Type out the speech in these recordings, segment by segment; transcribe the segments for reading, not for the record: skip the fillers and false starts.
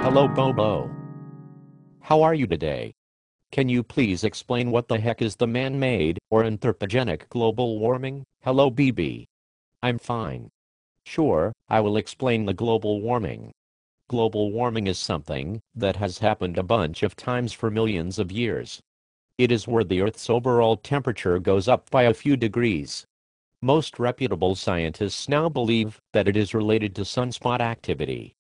Hello Bobo. How are you today? Can you please explain what the heck is the man-made or anthropogenic global warming? Hello BB. I'm fine. Sure, I will explain the global warming. Global warming is something that has happened a bunch of times for millions of years. It is where the Earth's overall temperature goes up by a few degrees. Most reputable scientists now believe that it is related to sunspot activity.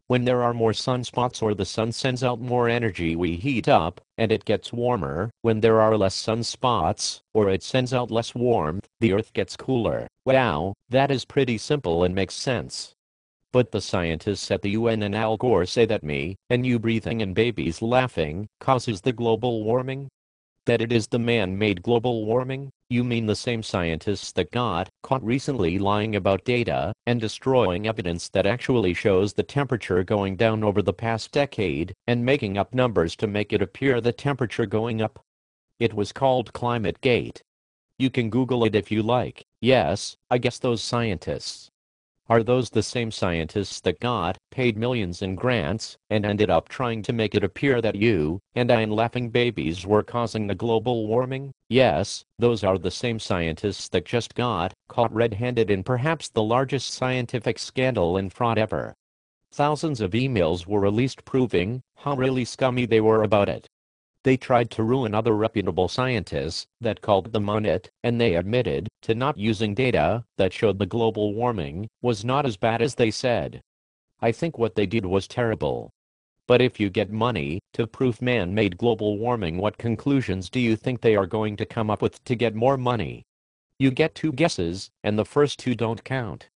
When there are more sunspots or the sun sends out more energy, we heat up, and it gets warmer. When there are less sunspots, or it sends out less warmth, the Earth gets cooler. Wow, that is pretty simple and makes sense. But the scientists at the UN and Al Gore say that me, and you breathing and babies laughing, causes the global warming? That it is the man-made global warming? You mean the same scientists that got caught recently lying about data and destroying evidence that actually shows the temperature going down over the past decade and making up numbers to make it appear the temperature going up? It was called ClimateGate. You can Google it if you like. Yes, I guess those scientists. Are those the same scientists that got paid millions in grants and ended up trying to make it appear that you and I and laughing babies were causing the global warming? Yes, those are the same scientists that just got caught red-handed in perhaps the largest scientific scandal and fraud ever. Thousands of emails were released proving how really scummy they were about it. They tried to ruin other reputable scientists that called them on it, and they admitted to not using data that showed the global warming was not as bad as they said. I think what they did was terrible. But if you get money to prove man-made global warming, what conclusions do you think they are going to come up with to get more money? You get two guesses, and the first two don't count.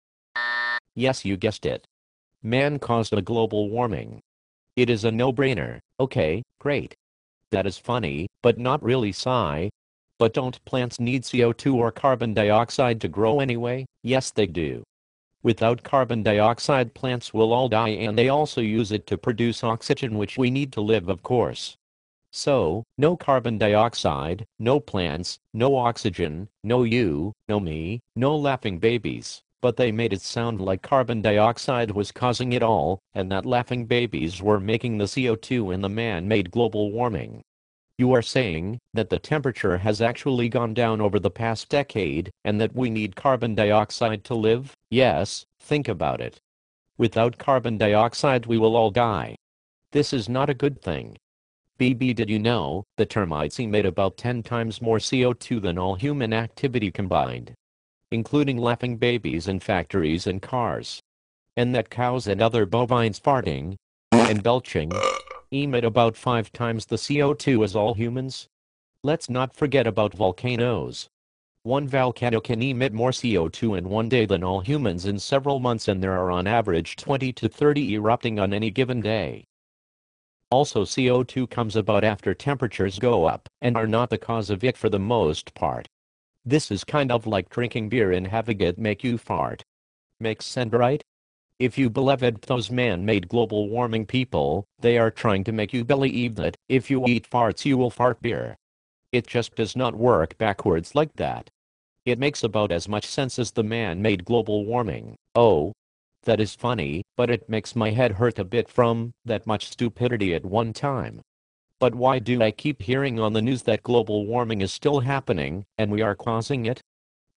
Yes, you guessed it. Man caused a global warming. It is a no-brainer. Okay, great. That is funny, but not really sigh. But don't plants need CO2 or carbon dioxide to grow anyway? Yes, they do. Without carbon dioxide, plants will all die, and they also use it to produce oxygen, which we need to live, of course. So, no carbon dioxide, no plants, no oxygen, no you, no me, no laughing babies. But they made it sound like carbon dioxide was causing it all, and that laughing babies were making the CO2 in the man-made global warming. You are saying that the temperature has actually gone down over the past decade, and that we need carbon dioxide to live? Yes, think about it. Without carbon dioxide we will all die. This is not a good thing. BB, did you know that termites emit about 10 times more CO2 than all human activity combined? Including laughing babies in factories and cars. And that cows and other bovines farting and belching emit about 5 times the CO2 as all humans? Let's not forget about volcanoes. One volcano can emit more CO2 in one day than all humans in several months, and there are on average 20 to 30 erupting on any given day. Also, CO2 comes about after temperatures go up and are not the cause of it for the most part. This is kind of like drinking beer and having it make you fart. Makes sense, right? If you believe those man-made global warming people, they are trying to make you believe that if you eat farts you will fart beer. It just does not work backwards like that. It makes about as much sense as the man-made global warming. Oh, that is funny, but it makes my head hurt a bit from that much stupidity at one time. But why do I keep hearing on the news that global warming is still happening, and we are causing it?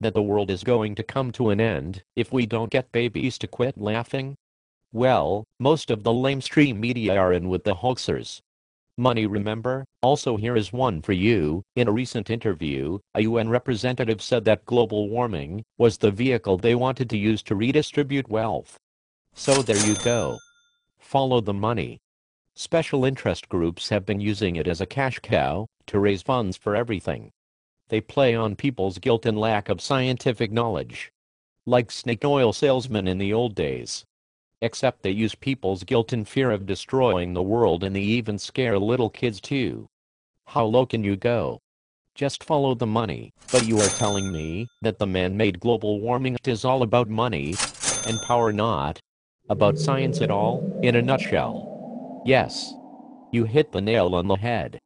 That the world is going to come to an end if we don't get babies to quit laughing? Well, most of the lamestream media are in with the hoaxers. Money, remember? Also, here is one for you. In a recent interview, a UN representative said that global warming was the vehicle they wanted to use to redistribute wealth. So there you go. Follow the money. Special interest groups have been using it as a cash cow to raise funds for everything. They play on people's guilt and lack of scientific knowledge. Like snake oil salesmen in the old days. Except they use people's guilt and fear of destroying the world, and they even scare little kids too. How low can you go? Just follow the money. But you are telling me that the man-made global warming is all about money and power, not about science at all? In a nutshell. Yes. You hit the nail on the head.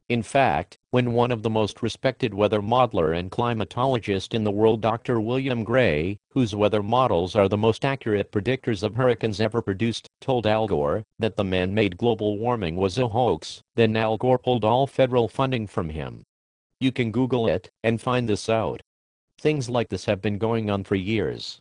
In fact, when one of the most respected weather modeler and climatologist in the world, Dr. William Gray, whose weather models are the most accurate predictors of hurricanes ever produced, told Al Gore that the man-made global warming was a hoax, then Al Gore pulled all federal funding from him. You can Google it and find this out. Things like this have been going on for years.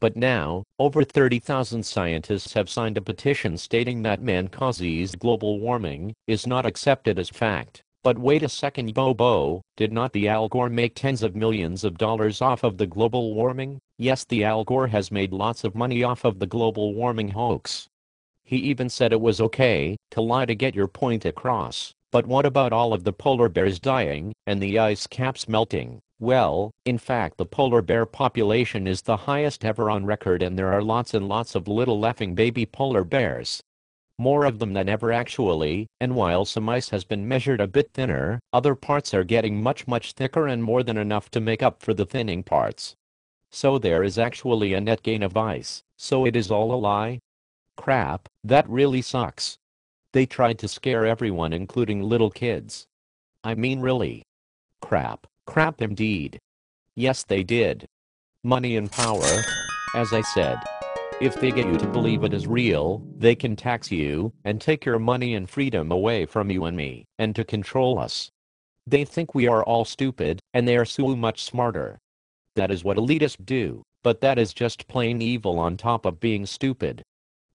But now, over 30,000 scientists have signed a petition stating that man-caused global warming is not accepted as fact. But wait a second, Bobo, did not the Al Gore make tens of millions of dollars off of the global warming? Yes, the Al Gore has made lots of money off of the global warming hoax. He even said it was okay to lie to get your point across. But what about all of the polar bears dying and the ice caps melting? Well, in fact, the polar bear population is the highest ever on record, and there are lots and lots of little laughing baby polar bears. More of them than ever actually, and while some ice has been measured a bit thinner, other parts are getting much thicker and more than enough to make up for the thinning parts. So there is actually a net gain of ice, so it is all a lie? Crap, that really sucks. They tried to scare everyone, including little kids. I mean, really. Crap indeed. Yes, they did. Money and power. As I said, if they get you to believe it is real, they can tax you and take your money and freedom away from you and me, and to control us. They think we are all stupid, and they are so much smarter. That is what elitists do, but that is just plain evil on top of being stupid.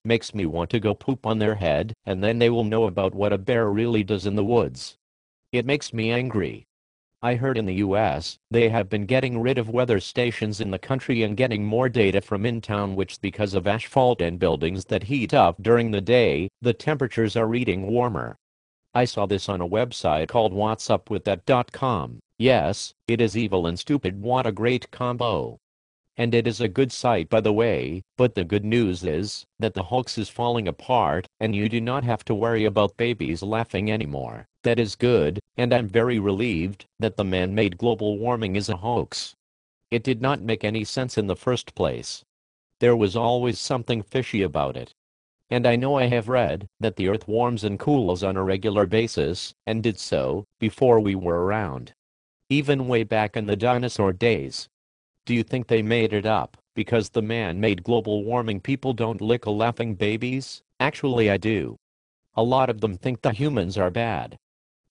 Makes me want to go poop on their head, and then they will know about what a bear really does in the woods. It makes me angry. I heard in the US, they have been getting rid of weather stations in the country and getting more data from in town, which because of asphalt and buildings that heat up during the day, the temperatures are reading warmer. I saw this on a website called whatsupwiththat.com. Yes, it is evil and stupid. What a great combo. And it is a good site, by the way, but the good news is that the hoax is falling apart and you do not have to worry about babies laughing anymore. That is good, and I'm very relieved that the man-made global warming is a hoax. It did not make any sense in the first place. There was always something fishy about it. And I know I have read that the Earth warms and cools on a regular basis, and did so before we were around. Even way back in the dinosaur days. Do you think they made it up because the man-made global warming people don't lick laughing babies? Actually, I do. A lot of them think the humans are bad.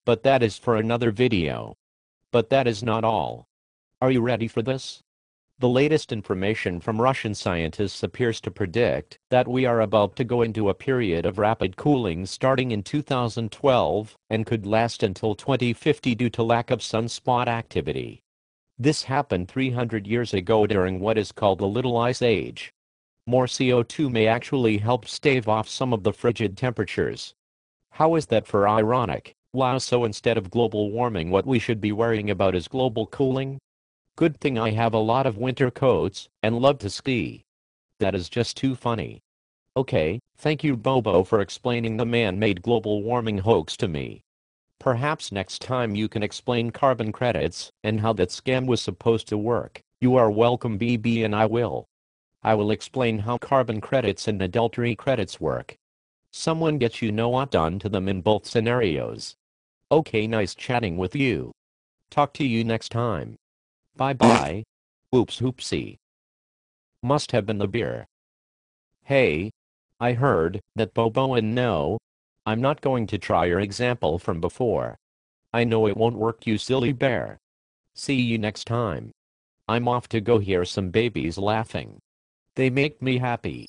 But that is for another video. But that is not all. Are you ready for this? The latest information from Russian scientists appears to predict that we are about to go into a period of rapid cooling starting in 2012 and could last until 2050 due to lack of sunspot activity. This happened 300 years ago during what is called the Little Ice Age. More CO2 may actually help stave off some of the frigid temperatures. How is that for ironic? Wow, so instead of global warming, what we should be worrying about is global cooling? Good thing I have a lot of winter coats and love to ski. That is just too funny. Okay, thank you, Bobo, for explaining the man-made global warming hoax to me. Perhaps next time you can explain carbon credits and how that scam was supposed to work. You are welcome, BB, and I will. I will explain how carbon credits and adultery credits work. Someone gets you know what done to them in both scenarios. Okay, nice chatting with you. Talk to you next time. Bye-bye. Oops, oopsie. Must have been the beer. Hey, I heard that Bobo, and no, I'm not going to try your example from before. I know it won't work, you silly bear. See you next time. I'm off to go hear some babies laughing. They make me happy.